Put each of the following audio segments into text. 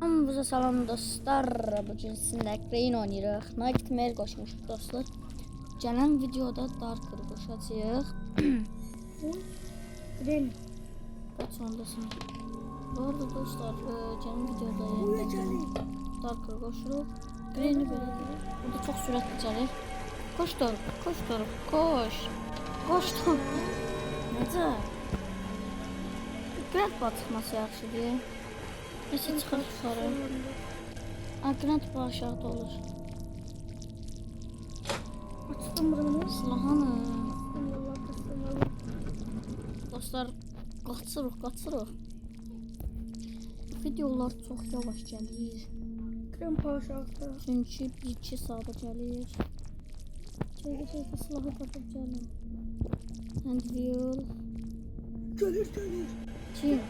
Hamınıza salam dostlar. Bugün sizinlə Crane oynayırıq. Nightmare qoşmuşuq dostlar. Gələn videoda Darker qoşacağıq. Crane. Kaç ondasın? Bu arada dostlar, gələn videoda Darker qoşuruq. Crane'i belə deyil. Burada çox sürətli gəlir. Koş Doruk, koş Doruk, koş. Koş Doruk. Necə? Grand batması yaxşıdır. Neyse çıxır yuxarı. Grand bu aşağıda olur. Açtım buranı. Silahını. Dostlar, qaçırıq. Videolar çox yavaş gəlir. Crane aşağıda. Çünki 1-2 saata gəlir. Çəkə silahı tapıb gəlin. Handwheel. Gelir. Çim.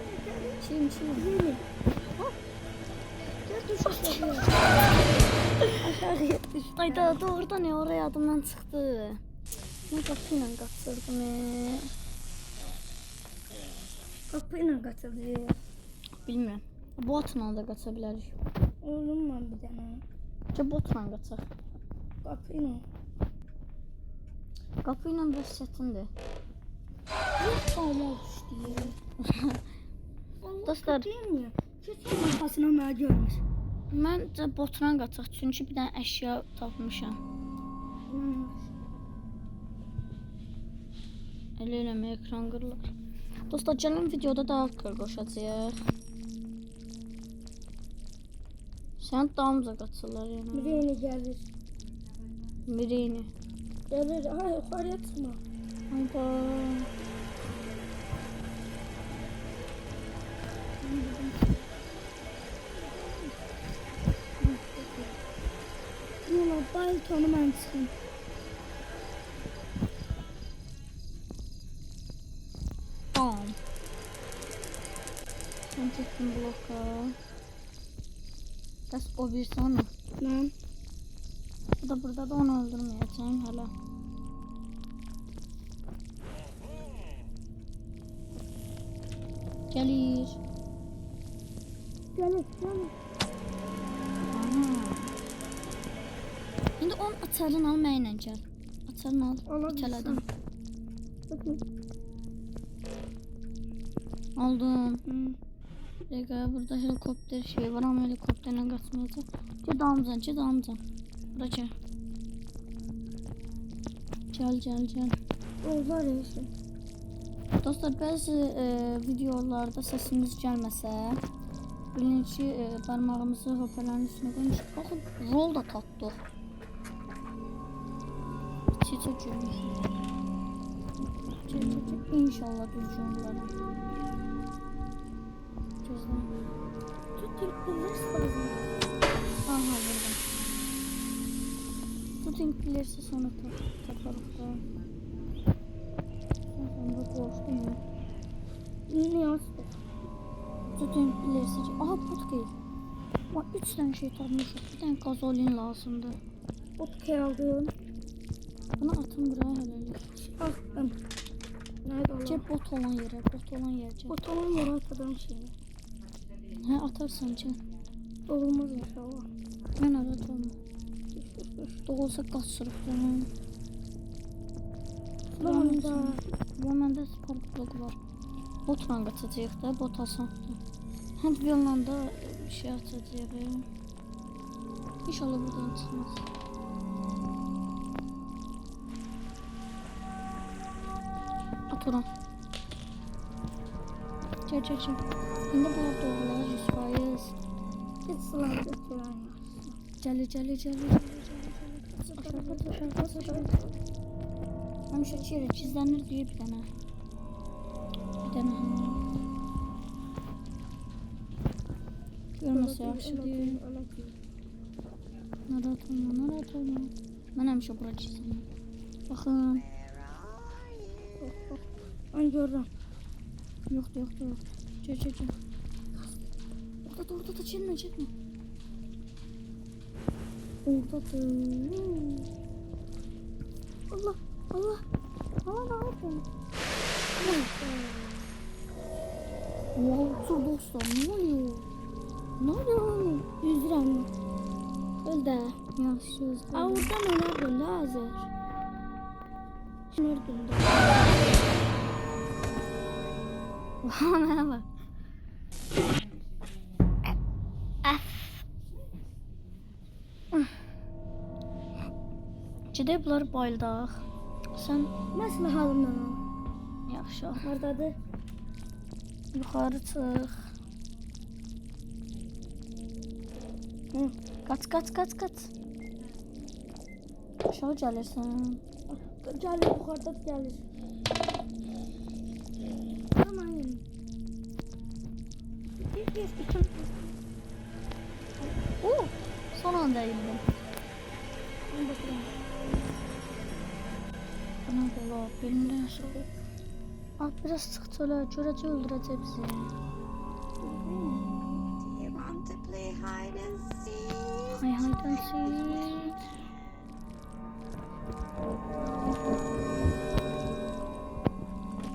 Crane. Gel düş aşağıya. Aşağıya düş. Ay da doğrudan ne oraya adımdan çıxdı. Ne qapıyla qaçırdım. Kapıyla kaçırdı. Bilmirəm. Botla da qaça bilərik. Oğlum ben bir tane. Botla qaçaq. Kapıyla. Qapı ilə bəs çətindir. Ama düştü. Dostlar, Değil Kesin arkasına mənə görmüş. məncə botla qaçaq çünki bir dənə əşya tapmışam. Elə eləmə ekran qırılır. Dostlar, gələn videoda daha qoşacağıq. Sən dalımıza qaçırlar yəni. Crane gelir. Mireyni. Gelir. Ha yukarıya çıkma. Hayda. Yola balkonu ben çıkayım. Tamam. Sen çektin bloka. Bəs o bir sana. Ben. Burada da onu öldürməyəcəm hələ. Gəlir. Gelir. Aha. İndi onun açarını al, mənimlə gəl. Açarını al, itələdim. Bakın. Aldım. Rega, burada helikopter şey var ama helikopterle kaçmayacağım. Gel dalımıza. Bura gel. Gel. O var ya işte. Dostlar, bəzi videolarda səsimiz gəlməsə, bilin ki, parmağımızı hoparların üstünə qoymuşuq. Baxın, rol da tatdıq. İç-içə gülmüş. İnşallah düzgün olaram. Gözləm. Aha, buradam. Tuting bilirsə sonra taparıq da. Sonra qoşdum ya. Ne yaptı? Tuting bilirsə ki, aha, putkayı. 3 dənə şey tapmışıq, bir dənə gazolin lazımdır. Otkay aldım. Bunu atın buraya hələlik. Attım. Nerede olan? Cep bot olan yerə gəl. Otomun yere atadım şeyi. Hə, atarsan ki. Olmaz inşallah. Mən aradım. Doğulsa qaçırıq bunu. Sonunda. Bu məndə spark blok var. Botla qaçacağıq da, bot asandır. Handwheel-la da şey atacağıq. İnşallah buradan çıxmaz. At oran. Gel. İndi bu doğrular 100%. Git sıla götüren Gəl. Aşağı. Həmişə içeri gizlənir deyə bir dənə. Görməsə yaxşıdır. Narahat olma. Mən həmişə bura gizlənirəm. Baxın. Ben gördüm. Yoxdur. Gel. Orada çəkmə. Oradadır. Allah. Ne yapıyorsun? Wow, dostlar, ne oluyor? Tamam. Öl de. Yaxşı özür. Aa oradan öldün de hazır. Öldün de. Mənə bax. Gedək bunları bayıldaq. Sən Mesela halımdan al. yaxşı. Haradadır? Yuxarı çıx. Hı. Qaç. Aşağı gəlirsən. Gelir yukarıda gelir. Tamam. Bir iki. Son anda indim. Ben bakıyorum. Buna belə bilmirəm sonra. Biraz çıx çölə, görəcək öldürəcək bizi. You want to play hide and seek? Haydan seek.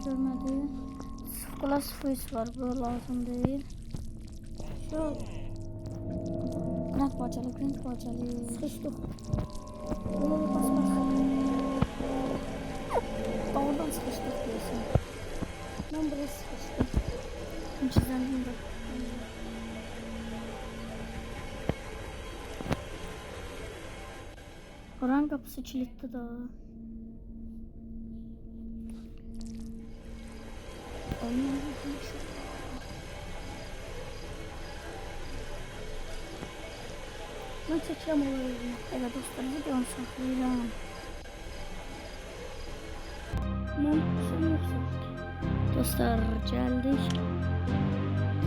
Görmədi. Sıfqala sıfır var, bu lazım deyil. Şu Grant bacalı. sıkıştık. Böyle basmaz. Oradan sıkıştık diyorsun. Ben buraya sıkıştım. Çizəndim də. Oranın qapısı kilitli da. Ben çekeceğim olayı. Evet dostlar, videonu saxlayıram. Ben sen yoksa. Dostlar, gəldik.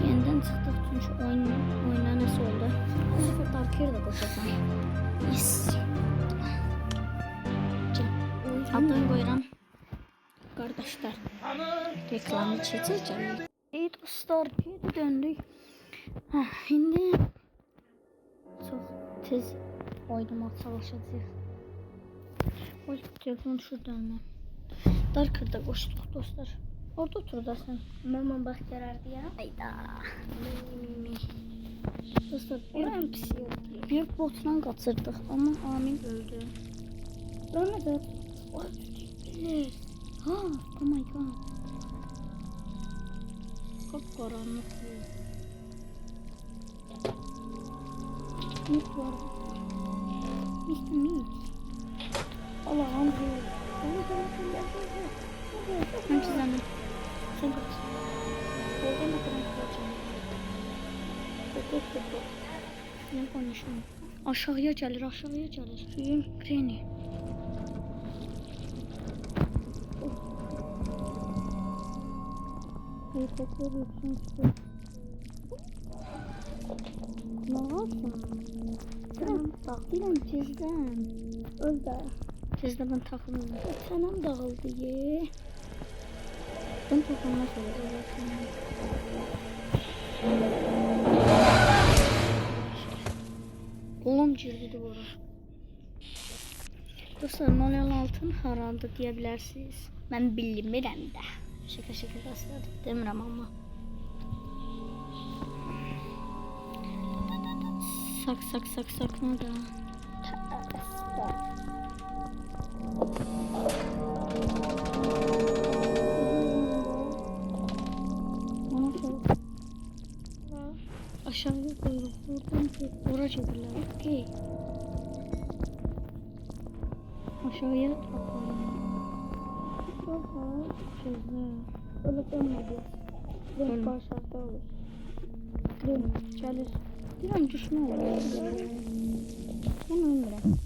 Yenidən çıxdıq çünki oyuna nəsə oldu. Bu səfər Darker də qoşacam. Yes. Adını qoyuram. Qardaşlar. Reklamı çəkəcəm. Ey dostlar, geri döndük. İndi çox tez oynamaq çalışacağıq. Oy, telefon şuradan mı? Darker'da qoşduq dostlar. Orada otur da sen. Mama bak karardı ya. Ayda. Dostlar, En pis yok. bir botla qaçırdıq, amma Amin öldü. Bana da. Ha, oh my god. Çok karanlık. Mit var. Mr. Meat. Allah'ım bu. Ben çizelim. Sen kaç. Oradan da kırmızı kaçalım. Ne konuşuyorum? Aşağıya gelir. Suyun Granny. Helikopter yoksun işte. Ne yapıyorsun? Takdiren tezden. Öl de. Tezden ben takılmıyorum. Çenem dağıldı ye. Ben takılmaz olur. Oğlum girdi duvara. Dostlar, 0.6'ın harandı deyə bilərsiniz. Mən bilmirəm də. Şaka dostlar, demirəm amma. Sak nə da? Aşağıya koyuruq. Oradan ora gedirlər. Okey. Aşağıya atalım. Güzel. Öyle dönmedi. Öyle. Renk başarıda olur. Gelir. Bir an düşme olur. Ben ölmürəm.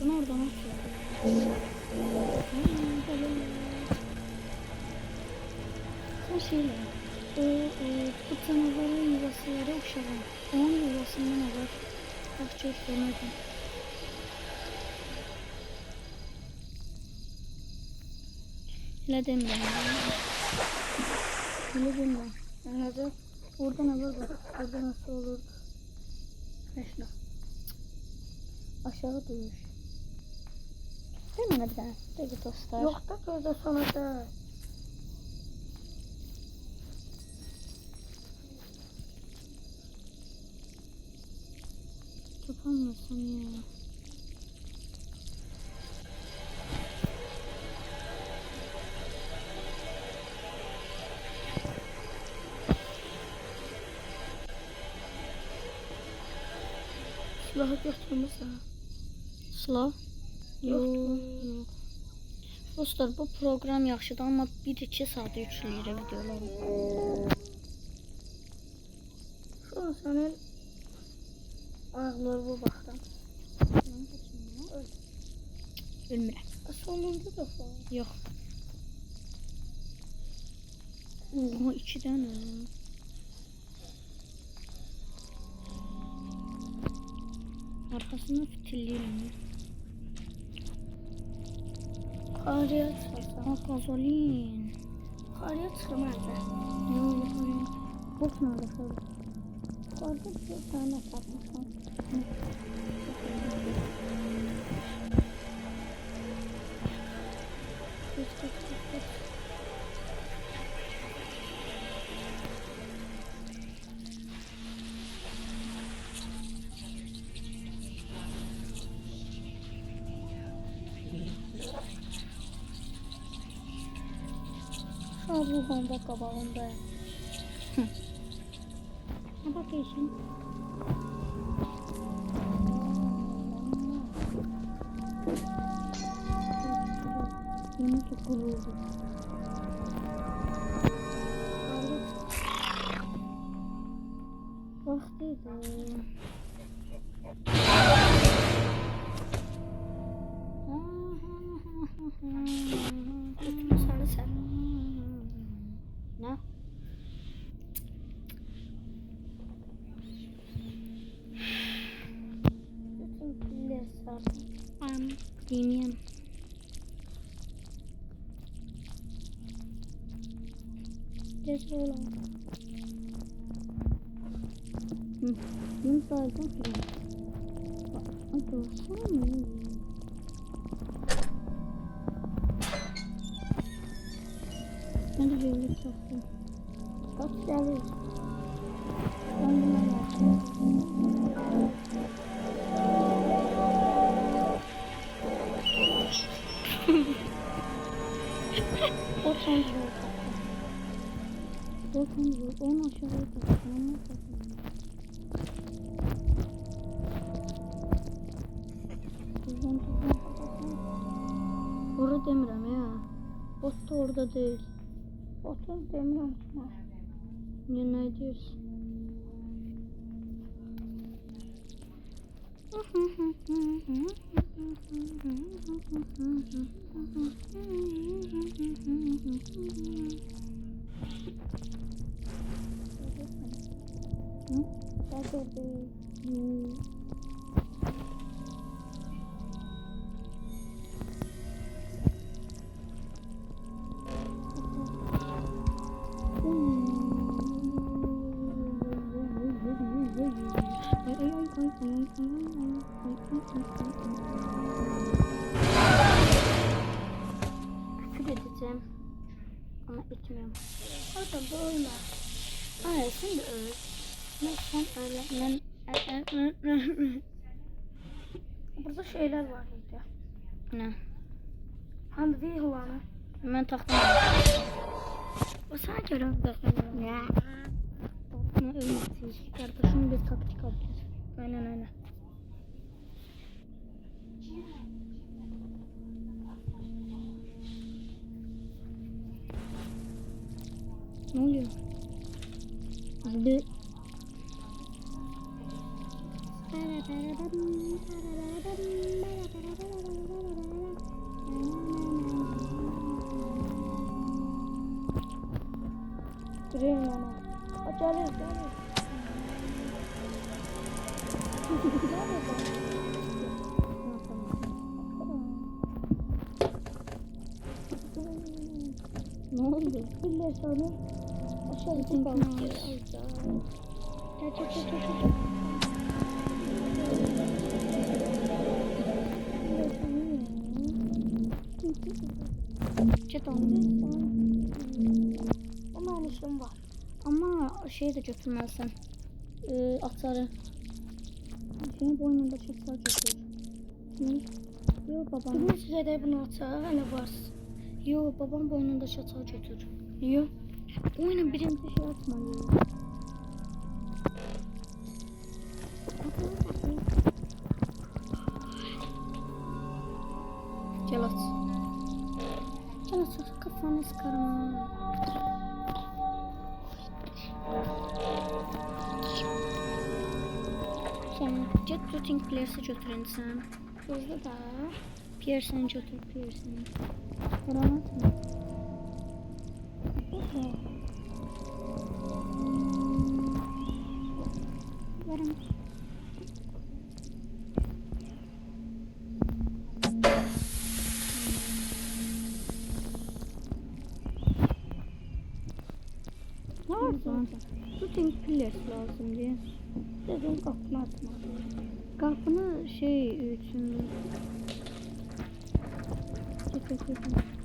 Bunu oradan atıyor. Sen şeyle. Bu canavarın yuvasıları uşağım. Onun yuvasından olur. Bak çok görmedim. Öyle demiyorum. Öyle demiyorum. Anladım. Oradan alır bak. Orada nasıl olur? Şuna. Aşağı duyuş. Değil mi bir tane? Peki dostlar. Yok da gözde sonra da. Anlasam ya. Silahı götürmüşler. Silah? Yok. Yok. Dostlar bu program yaxşıdır amma 1-2 saat yükləyir videoları. Şu an senin ayakları bu baktan. Ölmürəm. Sonunda da falan. Yox. Oha 2 dənə. Arkasını fitilləyirəm. Karıya çıkarsam. Gazolin. Karıya çıkamaz da. Yox, yox. Box nerede kaldı? Orada bir tane satmışsın. Geç. Şu an bu bomba kabağında. Ne bakıyorsun? Yeni sokulurdu. Vaxtıydı. Götünü sarı sen. Ne? Bütün pilleri sarı. Bilmiyorum. Gece olan. Benim sayesinde film. Dostlar mı? Ben de böyle taktım. Bak gelir. Ben bunu yaptım. O sonucu. Bakın onu aşağıya taktım. Onu taktım. Tuzdan. Orada demirəm ya. Bot da orada değil. Otur demiyorum sana. Ne diyorsun? Küfür edeceğim ama etmiyorum. Adam da ölme. Hayır sen de öl. Ne sen öyle. Burada şeyler var idi. Ne? Hani değil olanı. Ben taktım. O sana göre bakıyorum. Ya. Bakma ölmesin. Kardeşim bir taktik alacağız. Aynen öyle. Ne oluyor? Hadi. Durayım ama. Acele et. Ne oldu? Piller sana. Aşağı Bütün bir günahlar. Gel. Çet olmuyor. Ama işim var. Ama şey de götürmezsen. Atarı. Senin boynunda çatal götür. Ne? Yok babam. Bilmem size de bunu atar. Hani varsın. Yok babam boynunda çatal götür. Yok. Oyunun birinde şey atmalıyım. Gel at. Gel at. Kafanı sıkarım. Sen get shooting player'sı götürün sen. Hızlı da. Pierre sen götür Pierre sen. Oran atma. Varım. Ne var lan? Shooting pillars lazım diye. Dedim kapını atma. Kapını şey için. Çek.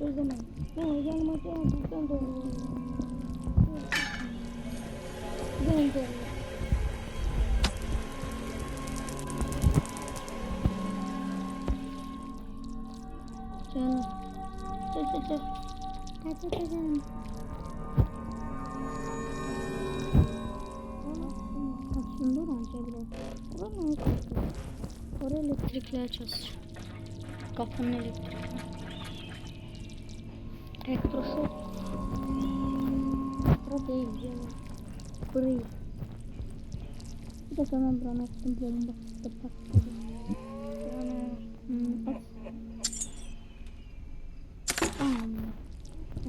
Özlemem. Yanıma gel. Bizden doğru. Ben de. Canım. Çek. Kaç. Aslında önce biraz. Oranın oraya elektrikler çalışıyor. Kapının elektriği. Elektroşok. Bura değil canım. Burayı. Bir de sana buranın attım bomba. İşte patladı. At.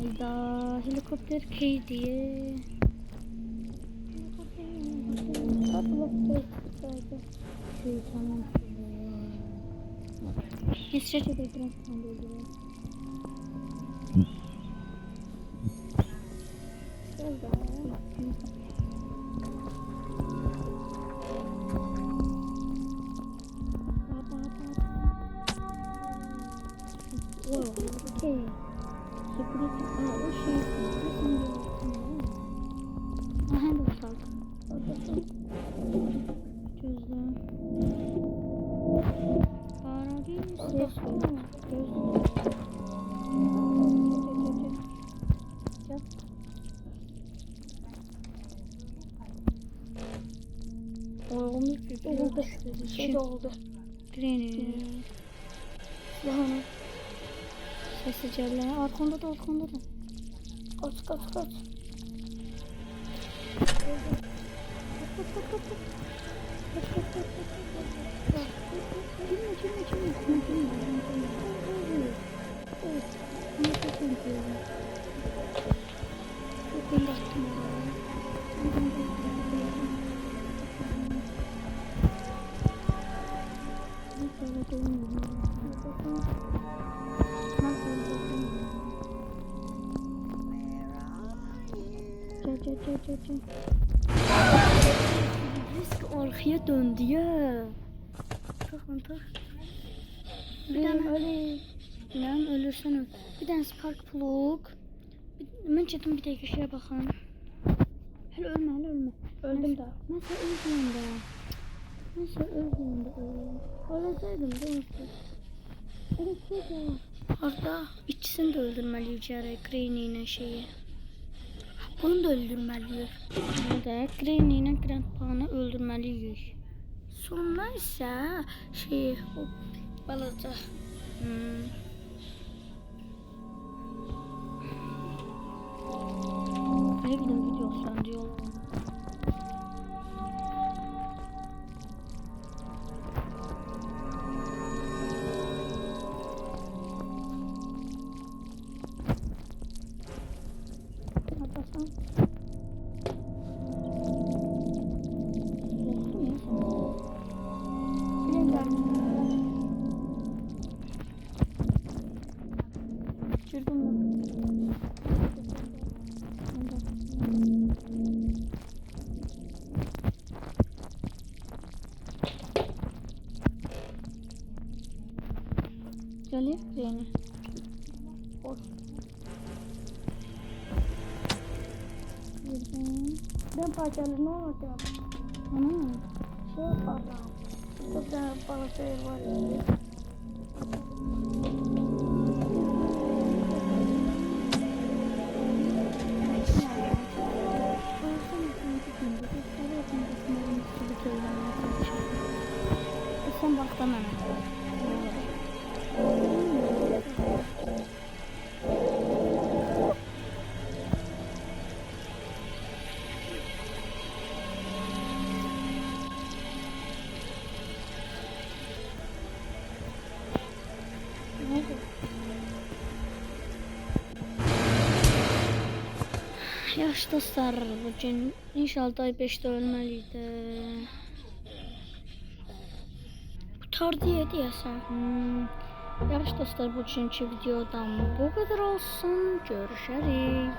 Hayda. Helikopter key diye. Şey tamam. İsveç'e de biraz kandırdı. Okay. Security. O şey. Aha da sağ. Gözle. Paradis. Olmuş bir Oldu. Şey oldu. Treni. Silahını. Sesi celle. Arkanda da. Kaç. Risk arkaya döndü ya. Tak. Bir tane öyle. Lan ölürsen öl. Bir tane spark plug. Ben çetim bir tek şeye bakın. Hele ölme. Öldüm daha. Nasıl öldüm de. Öyleseydim değil mi? Evet ya. Orada ikisini de öldürmeliyiz yani Granny ile şeyi. Bunu da öldürmeliyiz. Burada Granny ile Grandpa'nı öldürmeliyiz. Sonra ise şey o balaca. Ne bileyim video şu an diyorlar. Bakalım. Düşürdüm mü? Geliyor Granny. Boş. Girdim. Ben parçalarını alacağım. Ana. Şey yaparlar. Çok tane balık ev var. Sen bak da mənə. Yaxşı dostlar, bugün inşallah ay 5'də ölməliydi. Qutardı deyəsən. Yaxşı dostlar, bugünkü videodan bu qədər olsun. Görüşərik.